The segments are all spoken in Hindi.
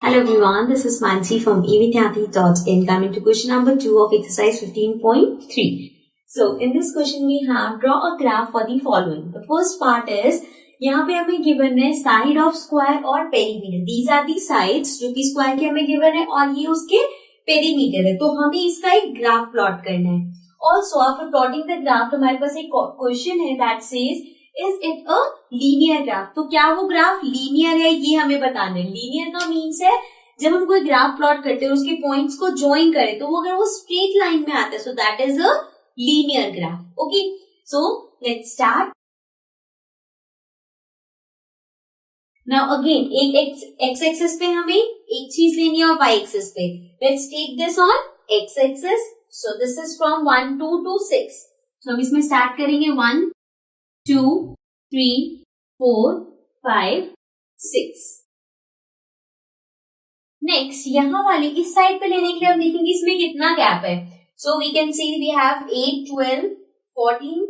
Hello everyone, this is Mansi from evidyati.in coming to question number 2 of exercise 15.3. So in this question we have draw a graph for the following. The first part is यहाँ पे हमें given है side of square और perimeter. These are the sides जो कि square के हमें given है और ये उसके perimeter है. तो हमें इसका एक graph plot करना है. Also after plotting the graph हमारे पास एक question है that says Is it a linear graph? तो क्या वो ग्राफ लीनियर है ये हमें बताना है. लीनियर का मीन्स है जब हम कोई ग्राफ प्लॉट करते हैं और उसके पॉइंट्स को ज्वाइन करें तो वो अगर वो स्ट्रेट लाइन में आता है so that is a linear graph. Okay, so let's start. Now again एक एक्स एक्सिस पे हमें एक चीज लेनी है और वाई एक्सिस पे. Let's take this on x axis. So this is from 1 2 to 6. So हम इसमें स्टार्ट करेंगे 1 2 3 4 5 6. नेक्स्ट यहाँ वाले इस साइड पे लेने के लिए हम देखेंगे इसमें कितना गैप है. So we can see we have 8 12 14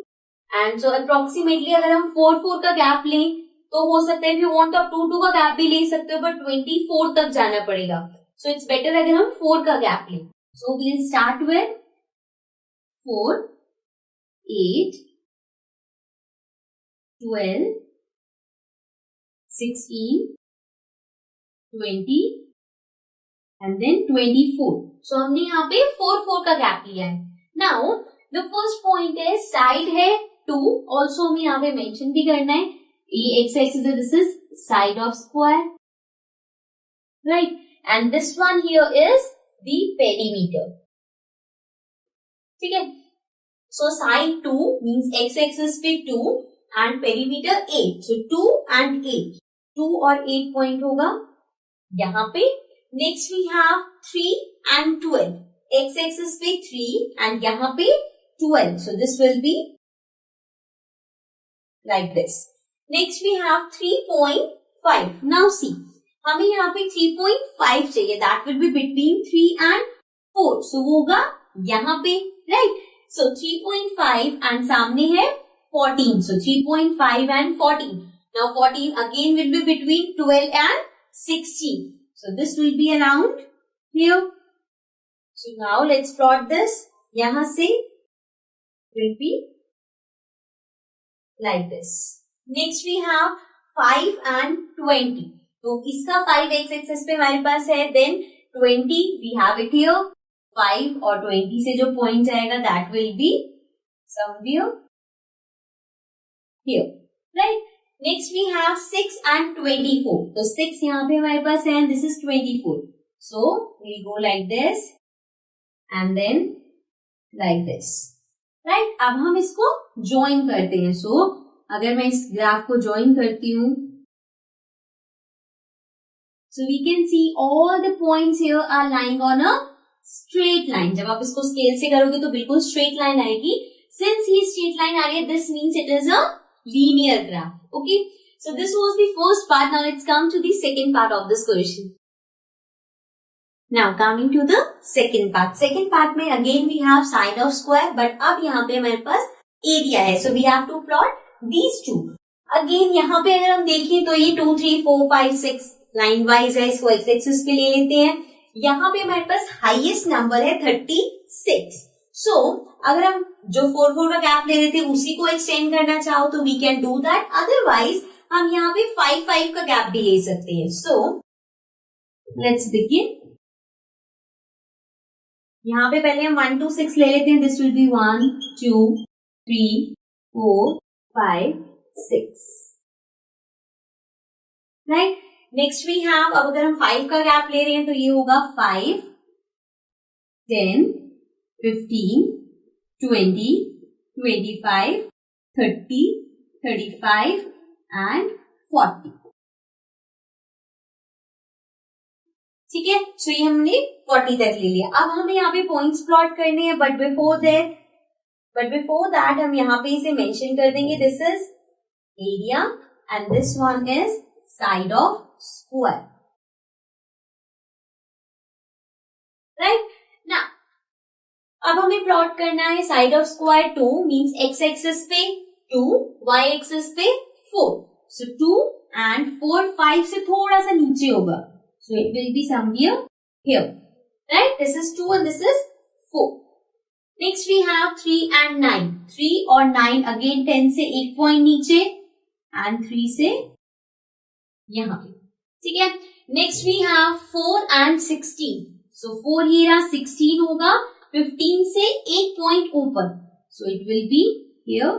and so approximately अगर हम 4 4 का गैप लें तो हो सकता है if you want तो आप 2 2 का गैप भी ले सकते हो बट 24 तक जाना पड़ेगा. सो इट्स बेटर अगर हम 4 का गैप लें. So we will start with 4 8 12 16 20 and then 24. So हमने यहाँ पे 4 4 का गैप लिया है. Now the first point है साइड है 2. Also हमें यहाँ पे मेंशन भी करना है ये x axis है, this is side of square, right? And this one here is the perimeter. ठीक है. So side 2 means x axis पे 2 and perimeter 8. So 2 and 8. 2 और 8 point होगा यहाँ पे. Next we have 3 and 12. X axis पे 3 and यहाँ पे 12. So this will be like this. Next we have 3.5. Now see, हमें यहाँ पे 3.5 चाहिए. That will be between 3 and 4. So वो होगा यहाँ पे, right? So 3.5 and सामने है 14. So 3.5 and 14. Now 14 again will be between 12 and 16. So this will be around here. So now let's plot this. यहाँ से will be like this. Next we have 5 and 20. तो इसका 5 x axis पे हमारे पास है. Then 20 we have it here. 5 और 20 से जो point जाएगा that will be somewhere here, right? Next we have 6 and 24. तो 6 यहाँ पे हमारे पास है and this is 24. So we go like this and then like this, right? अब हम इसको join करते हैं. So अगर मैं इस ग्राफ को join करती हूँ so we can see all the points here are lying on a straight line. जब आप इसको scale से करोगे तो बिल्कुल straight line आएगी. Since ये straight line आ रही है this means it is a linear graph. Okay, so this was the first part. Now let's come to the second part of this question. Now coming to the second part. Second part में again we have side of square, but अब यहाँ पे हमारे पास area है. So we have to plot these two. Again यहाँ पे अगर हम देखें तो ये 2 3 4 5 6 लाइन वाइज है. इसको x एक्सिस पे ले लेते हैं. यहाँ पे हमारे पास हाईएस्ट नंबर है 36. So अगर हम जो 4 4 का गैप ले रहे थे उसी को एक्सटेंड करना चाहो तो we can do that. Otherwise हम यहाँ पे 5 5 का गैप भी ले सकते हैं. So let's begin. यहाँ पे पहले हम 1 to 6 ले लेते हैं. This will be 1 2 3 4 5 6, right? Next we have, अब अगर हम 5 का गैप ले रहे हैं तो ये होगा 5 10 15 20 25 30 35 and 40. ठीक है. सो ये हमने 40 तक ले लिया. अब हमें यहाँ पे पॉइंट्स प्लॉट करने हैं बट बिफोर दैट हम यहाँ पे इसे मेंशन कर देंगे. This is area and this one is side of square, right? ना अब हमें प्लॉट करना है side of square 2 means x axis पे 2, y एक्सिस पे 4. सो 2 and 4 5 से थोड़ा सा नीचे होगा. So it will be somewhere here. Right? This is 2 and this is 4. Next we have 3 and 9. 3 और 9 again 10 से 1 point नीचे and 3 से यहाँ पे. ठीक है. Next we have 4 and 16. So 4 ये रहा, 16 होगा 15 से 1 point ऊपर. So it will be here.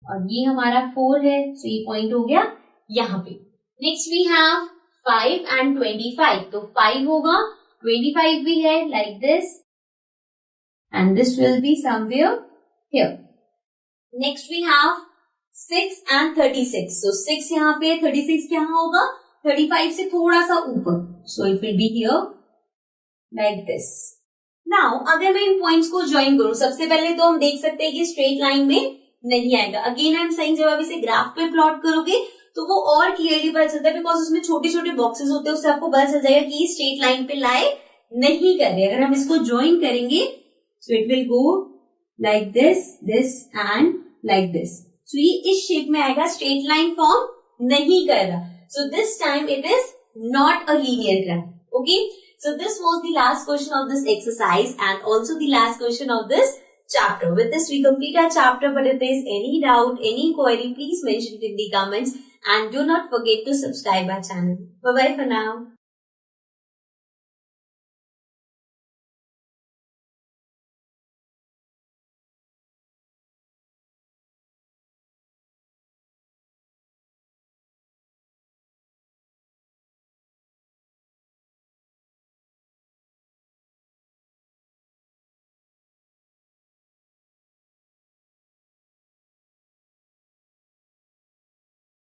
और ये हमारा 4 है. So ये point हो गया यहाँ पे. Next we have 5 and 25. तो 5 होगा, 25 भी है like this. And this will be somewhere here. Next we have 6 and 36. So 6 यहाँ पे, 36 क्या होगा? 35 से थोड़ा सा ऊपर. So it will be here like this. Now अगर मैं इन पॉइंट्स को ज्वाइन करूं, सबसे पहले तो हम देख सकते हैं कि स्ट्रेट लाइन में नहीं आएगा. अगेन आई एम सेइंग जब आप इसे ग्राफ पे प्लॉट करोगे तो वो और क्लियरली पता चलता है, बिकॉज उसमें छोटे छोटे बॉक्सेस होते हैं, उससे आपको पता चल जाएगा कि स्ट्रेट लाइन पे लाए नहीं कर रहे. अगर हम इसको ज्वाइन करेंगे so it will go like this, this and like this. So ये इस शेप में आएगा, स्ट्रेट लाइन फॉर्म नहीं कर रहा. So this time it is not a linear graph. Okay. So this was the last question of this exercise and also the last question of this chapter. With this we complete our chapter, but if there is any doubt, any query, please mention it in the comments and do not forget to subscribe our channel. Bye bye for now.